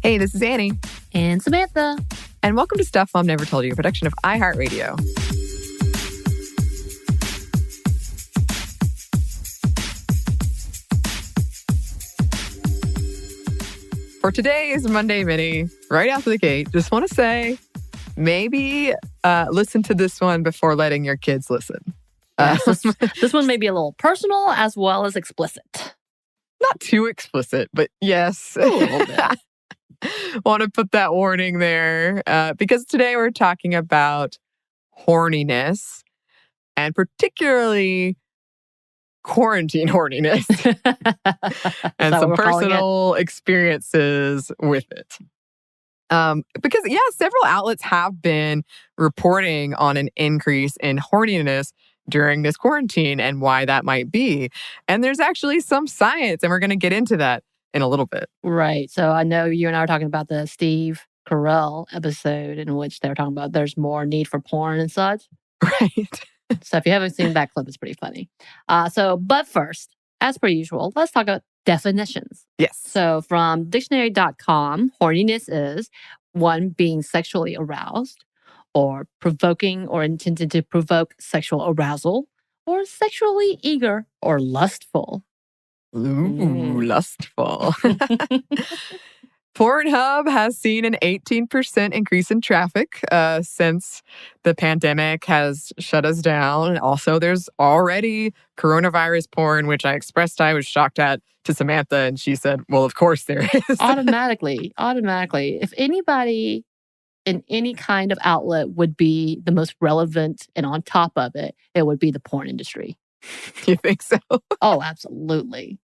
Hey, this is Anney and Samantha. And welcome to Stuff Mom Never Told You, a production of iHeartRadio. For today's Monday Mini, right out the gate, just want to say, maybe listen to this one before letting your kids listen. This one may be a little personal as well as explicit. Not too explicit, but yes. A little bit. Want to put that warning there because today we're talking about horniness and particularly quarantine horniness and some personal experiences with it. Because, several outlets have been reporting on an increase in horniness during this quarantine and why that might be. And there's actually some science, and we're going to get into that in a little bit. Right. So I know you and I were talking about the Steve Carell episode in which they were talking about there's more need for porn and such. Right. So if you haven't seen that clip, it's pretty funny. But first, as per usual, let's talk about definitions. Yes. So from dictionary.com, horniness is one, being sexually aroused, or provoking or intended to provoke sexual arousal, or sexually eager or lustful. Ooh, lustful. Pornhub has seen an 18% increase in traffic since the pandemic has shut us down. Also, there's already coronavirus porn, which I expressed I was shocked at to Samantha, and she said, well, of course there is. Automatically. If anybody in any kind of outlet would be the most relevant and on top of it, it would be the porn industry. You think so? Oh, absolutely.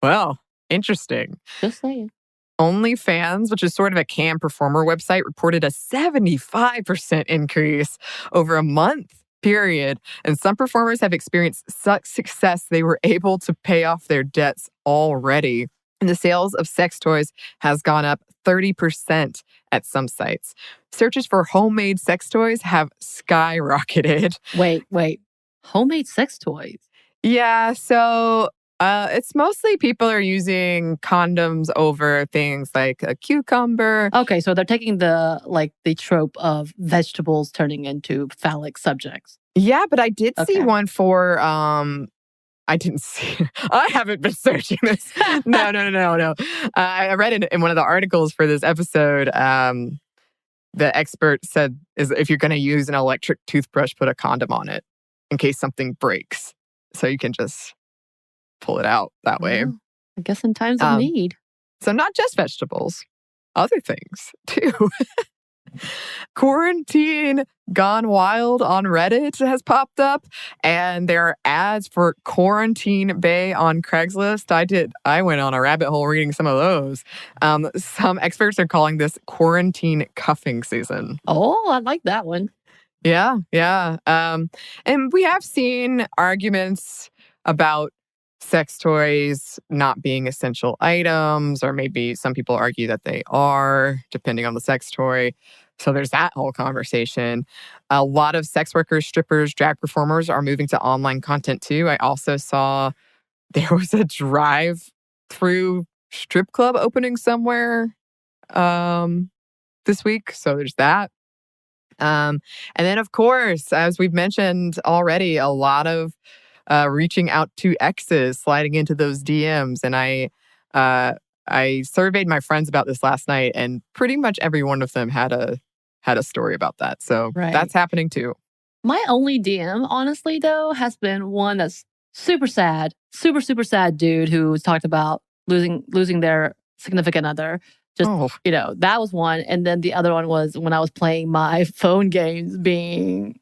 Well, interesting. Just saying. OnlyFans, which is sort of a cam performer website, reported a 75% increase over a month period. And some performers have experienced such success they were able to pay off their debts already. And the sales of sex toys has gone up 30% at some sites. Searches for homemade sex toys have skyrocketed. Wait. Homemade sex toys? Yeah, so it's mostly people are using condoms over things like a cucumber. Okay, so they're taking the trope of vegetables turning into phallic subjects. Yeah, but I did see one for I didn't see. I haven't been searching this. No. I read it in one of the articles for this episode. The expert said is if you're going to use an electric toothbrush, put a condom on it in case something breaks, so you can just pull it out that way. I guess in times of need. So not just vegetables, other things too. Quarantine Gone Wild on Reddit has popped up, and there are ads for quarantine bae on Craigslist. I went on a rabbit hole reading some of those. Some experts are calling this quarantine cuffing season. Oh, I like that one. Yeah. And we have seen arguments about sex toys not being essential items, or maybe some people argue that they are, depending on the sex toy. So there's that whole conversation. A lot of sex workers, strippers, drag performers are moving to online content too. I also saw there was a drive-through strip club opening somewhere this week. So there's that. And then, of course, as we've mentioned already, a lot of reaching out to exes, sliding into those DMs. And I surveyed my friends about this last night, and pretty much every one of them had a story about that. So That's happening too. My only DM, honestly, though, has been one that's super sad dude who's talked about losing their significant other. That was one. And then the other one was when I was playing my phone games being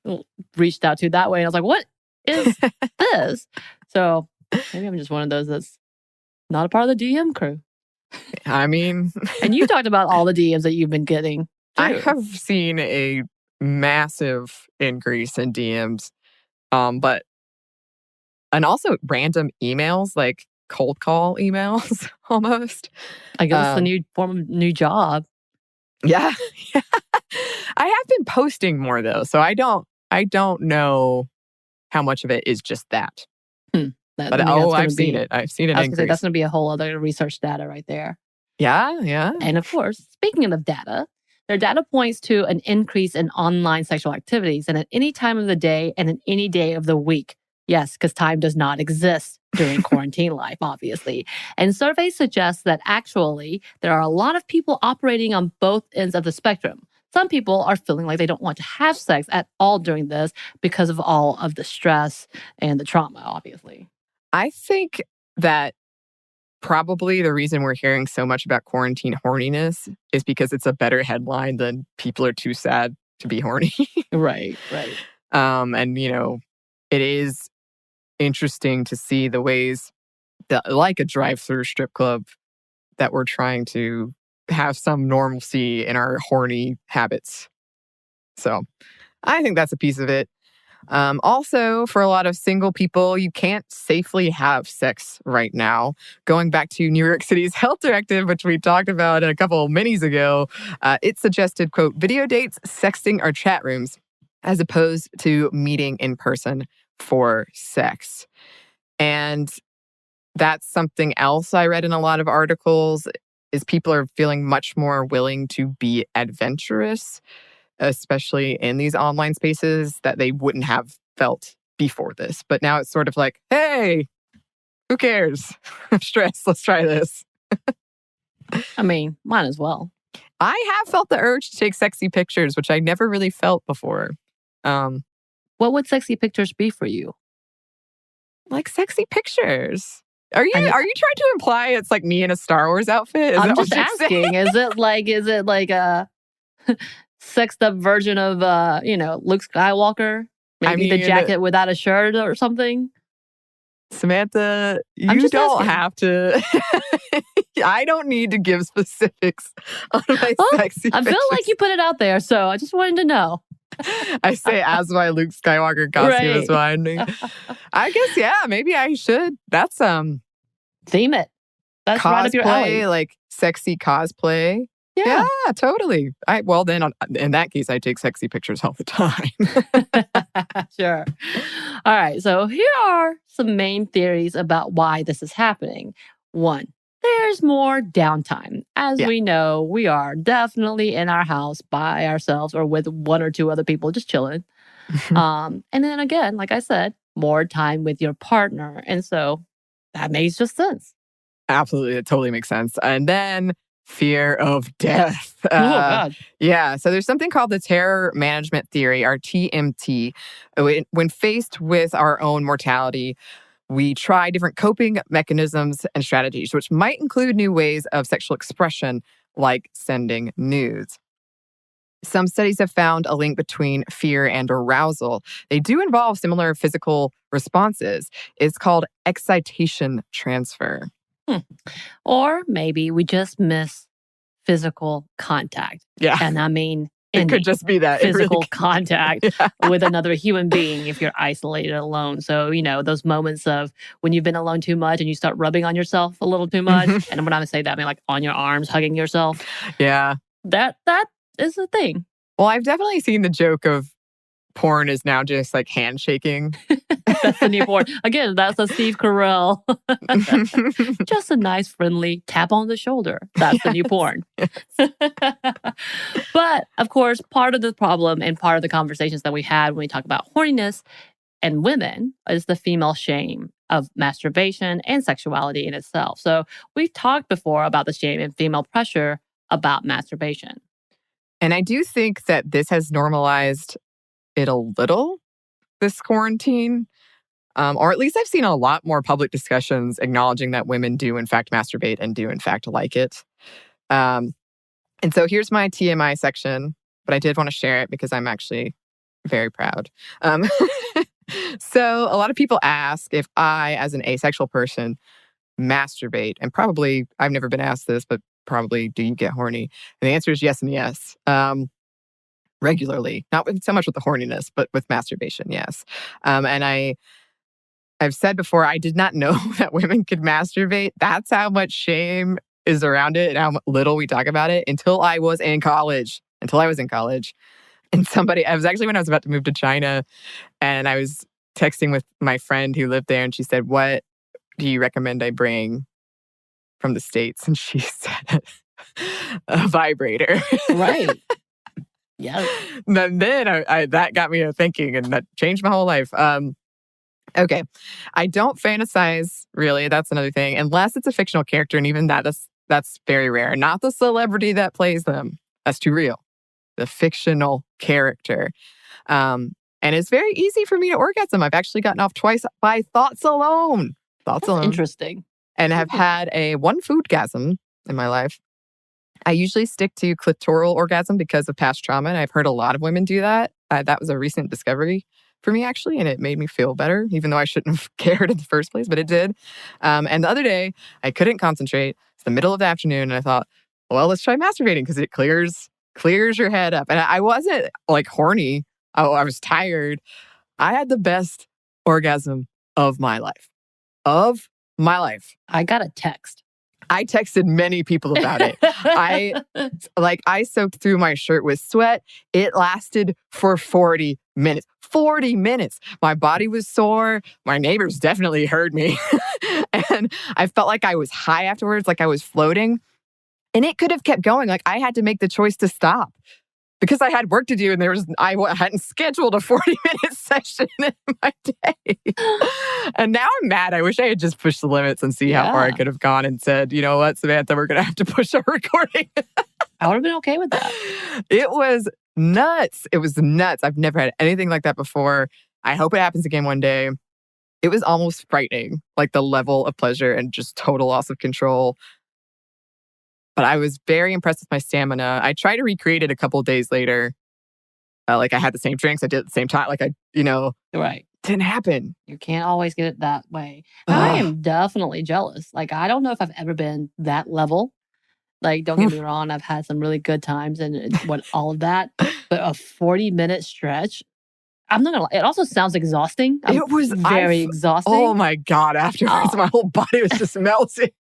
reached out to that way. And I was like, what is this? So maybe I'm just one of those that's not a part of the DM crew. I mean... And you talked about all the DMs that you've been getting, too. I have seen a massive increase in DMs. And also random emails, like cold call emails, almost. I guess it's the new form of new job. Yeah. I have been posting more, though, so I don't know how much of it is just that. I've seen it. I've seen it increase. That's going to be a whole other research data right there. Yeah. And of course, speaking of data, their data points to an increase in online sexual activities and at any time of the day and in any day of the week. Yes, because time does not exist during quarantine life, obviously. And surveys suggest that actually there are a lot of people operating on both ends of the spectrum. Some people are feeling like they don't want to have sex at all during this because of all of the stress and the trauma, obviously. I think that probably the reason we're hearing so much about quarantine horniness is because it's a better headline than people are too sad to be horny. Right. And, it is interesting to see the ways that, like a drive-through strip club, that we're trying to have some normalcy in our horny habits. So I think that's a piece of it. Also, for a lot of single people, you can't safely have sex right now. Going back to New York City's health directive, which we talked about a couple of minis ago, it suggested, quote, video dates, sexting, or chat rooms, as opposed to meeting in person for sex. And that's something else I read in a lot of articles, is people are feeling much more willing to be adventurous, especially in these online spaces, that they wouldn't have felt before this. But now it's sort of like, hey, who cares? I'm stressed. Let's try this. I mean, might as well. I have felt the urge to take sexy pictures, which I never really felt before. What would sexy pictures be for you? Like sexy pictures. Are you trying to imply it's like me in a Star Wars outfit? I'm just asking. Is it like a sexed up version of Luke Skywalker? Maybe the jacket without a shirt or something? Samantha, you don't have to. I don't need to give specifics on my sexy I pictures. feel like you put it out there, so I just wanted to know. I say as my Luke Skywalker costume is winding. I guess, yeah, maybe I should. That's theme it. That's cosplay, right up your alley. like sexy cosplay. Yeah, totally. Well, then in that case, I take sexy pictures all the time. Sure. All right. So here are some main theories about why this is happening. 1, there's more downtime. As we know, we are definitely in our house by ourselves or with 1 or 2 other people just chilling. And then again, like I said, more time with your partner. And so that makes just sense. Absolutely. It totally makes sense. And then fear of death. Oh, God. Yeah. So there's something called the terror management theory, or TMT. When faced with our own mortality, we try different coping mechanisms and strategies, which might include new ways of sexual expression, like sending nudes. Some studies have found a link between fear and arousal. They do involve similar physical responses. It's called excitation transfer. Or maybe we just miss physical contact. Yeah. And I mean, it could just be that. Physical contact with another human being if you're isolated alone. So, those moments of when you've been alone too much and you start rubbing on yourself a little too much. And when I say that, I mean like on your arms, hugging yourself. Yeah. That is a thing. Well, I've definitely seen the joke of porn is now just like handshaking. That's the new porn. Again, that's a Steve Carell. Just a nice, friendly tap on the shoulder. That's the new porn. But, of course, part of the problem and part of the conversations that we had when we talk about horniness and women is the female shame of masturbation and sexuality in itself. So we've talked before about the shame and female pressure about masturbation. And I do think that this has normalized it a little, this quarantine. Or at least I've seen a lot more public discussions acknowledging that women do in fact masturbate and do in fact like it. And so here's my TMI section, but I did want to share it because I'm actually very proud. So a lot of people ask if I, as an asexual person, masturbate. And probably, I've never been asked this, but probably, do you get horny? And the answer is yes and yes. Regularly. Not so much with the horniness, but with masturbation, yes. And I've said before, I did not know that women could masturbate. That's how much shame is around it and how little we talk about it until I was in college. And I was actually when I was about to move to China, and I was texting with my friend who lived there, and she said, "What do you recommend I bring from the States, and she said a vibrator. Right. Yeah. Then that got me thinking, and that changed my whole life. Okay. I don't fantasize, really. That's another thing. Unless it's a fictional character, and even that's very rare. Not the celebrity that plays them. That's too real. The fictional character. And it's very easy for me to orgasm. I've actually gotten off twice by thoughts alone. Thoughts alone. Interesting. And have had one foodgasm in my life. I usually stick to clitoral orgasm because of past trauma, and I've heard a lot of women do that. That was a recent discovery for me, actually, and it made me feel better, even though I shouldn't have cared in the first place, but it did. And the other day, I couldn't concentrate. It's the middle of the afternoon, and I thought, well, let's try masturbating because it clears your head up. And I wasn't like horny. I was tired. I had the best orgasm of my life. I got a text. I texted many people about it. I soaked through my shirt with sweat. It lasted for 40 minutes. 40 minutes. My body was sore. My neighbors definitely heard me. And I felt like I was high afterwards, like I was floating. And it could have kept going. Like I had to make the choice to stop because I had work to do, and I hadn't scheduled a 40-minute session in my day. And now I'm mad. I wish I had just pushed the limits and see how far I could have gone and said, you know what, Samantha, we're going to have to push our recording. I would have been okay with that. It was nuts. It was nuts. I've never had anything like that before. I hope it happens again one day. It was almost frightening, like the level of pleasure and just total loss of control. But I was very impressed with my stamina. I tried to recreate it a couple of days later. Like I had the same drinks. I did at the same time. Like right. Didn't happen. You can't always get it that way. I am definitely jealous. Like, I don't know if I've ever been that level. Like, don't get me wrong. I've had some really good times and all of that. But a 40-minute stretch, I'm not gonna lie. It also sounds exhausting. It was very exhausting. Oh my God. Afterwards, my whole body was just melting.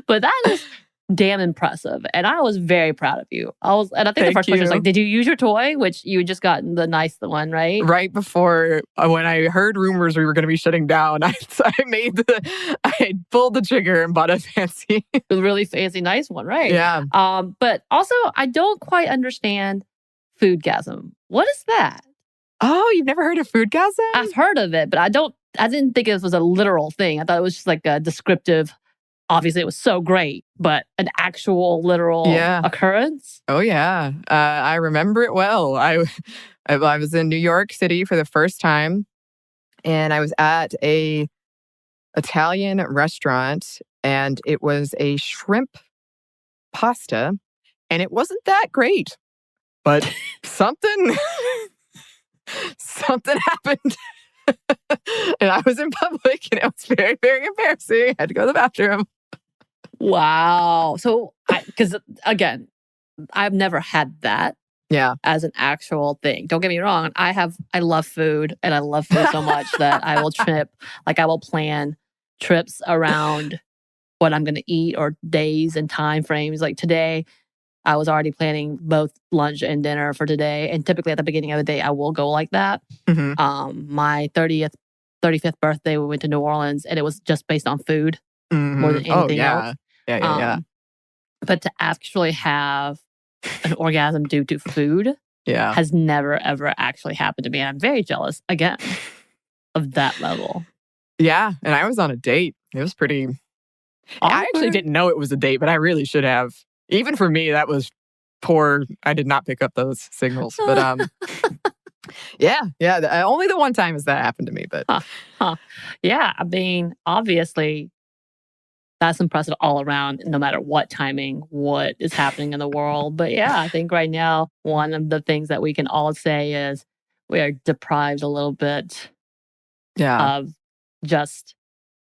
But that is damn impressive. And I was very proud of you. I think the first question was like, did you use your toy? Which you had just gotten the nice one, right? Right before, when I heard rumors we were going to be shutting down, I pulled the trigger and bought a really fancy, nice one, right? Yeah. But also, I don't quite understand foodgasm. What is that? Oh, you've never heard of foodgasm? I've heard of it, but I didn't think it was a literal thing. I thought it was just like a descriptive. Obviously, it was so great, but an actual literal occurrence? Oh, yeah. I remember it well. I was in New York City for the first time, and I was at a Italian restaurant, and it was a shrimp pasta, and it wasn't that great, but something happened. And I was in public, and it was very, very embarrassing. I had to go to the bathroom. Wow. So, because again, I've never had that as an actual thing. Don't get me wrong. I love food, and I love food so much that I will plan trips around what I'm going to eat or days and time frames. Like today, I was already planning both lunch and dinner for today. And typically at the beginning of the day, I will go like that. Mm-hmm. My 35th birthday, we went to New Orleans, and it was just based on food more than anything else. Yeah. But to actually have an orgasm due to food has never, ever actually happened to me. And I'm very jealous, again, of that level. Yeah. And I was on a date. It was pretty... I actually didn't know it was a date, but I really should have. Even for me, that was poor. I did not pick up those signals. But only the one time has that happened to me. But yeah, I mean, obviously, that's impressive all around, no matter what timing, what is happening in the world. But yeah, I think right now, one of the things that we can all say is we are deprived a little bit of just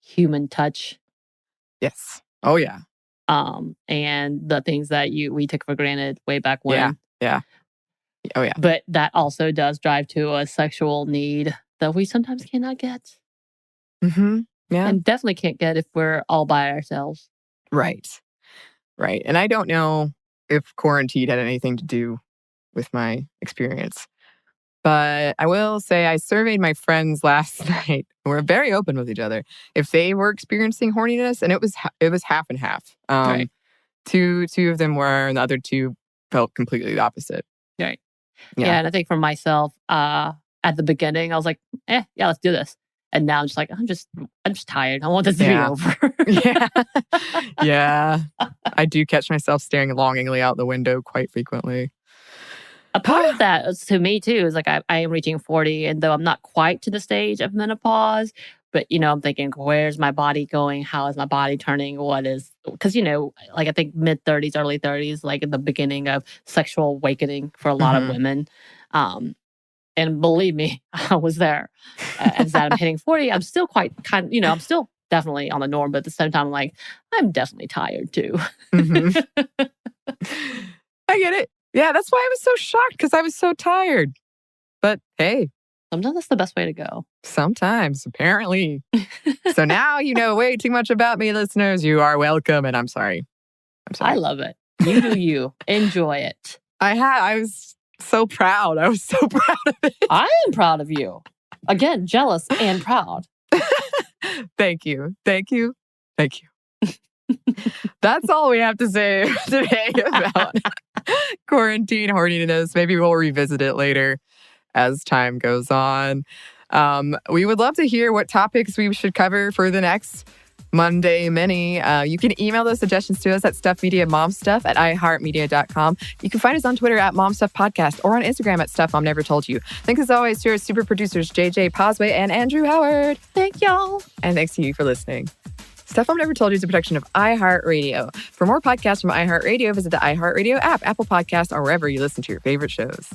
human touch. Yes. Oh, yeah. And the things that we took for granted way back when. Yeah. Oh, yeah. But that also does drive to a sexual need that we sometimes cannot get. Mm-hmm. Yeah. And definitely can't get if we're all by ourselves. Right. And I don't know if quarantine had anything to do with my experience. But I will say I surveyed my friends last night. We're very open with each other. If they were experiencing horniness, and it was half and half. Right. Two of them were, and the other two felt completely the opposite. Right. Yeah, and I think for myself, at the beginning, I was like, yeah, let's do this. And now I'm just like, I'm just tired. I want this to be over. Yeah. I do catch myself staring longingly out the window quite frequently. A part of that, to me too, is like I am reaching 40, and though I'm not quite to the stage of menopause, but I'm thinking, where's my body going? How is my body turning? What is, because like I think mid 30s, early 30s, like in the beginning of sexual awakening for a lot of women. And believe me, I was there. As I'm hitting 40, I'm still I'm still definitely on the norm, but at the same time, I'm like, I'm definitely tired too. I get it. Yeah, that's why I was so shocked, because I was so tired. But hey. Sometimes that's the best way to go. Sometimes, apparently. So now you know way too much about me, listeners. You are welcome, and I'm sorry. I love it. You do you. Enjoy it. I was so proud. I was so proud of it. I am proud of you. Again, jealous and proud. Thank you. Thank you. Thank you. That's all we have to say today about quarantine horniness. Maybe we'll revisit it later as time goes on. We would love to hear what topics we should cover for the next Monday Mini. You can email those suggestions to us at stuffmediamomstuff@iheartmedia.com. You can find us on Twitter at momstuffpodcast or on Instagram at stuffmomnevertoldyu. Thanks as always to our super producers JJ Posway and Andrew Howard. Thank y'all. And thanks to you for listening. Stuff Mom Never Told You is a production of iHeartRadio. For more podcasts from iHeartRadio, visit the iHeartRadio app, Apple Podcasts, or wherever you listen to your favorite shows.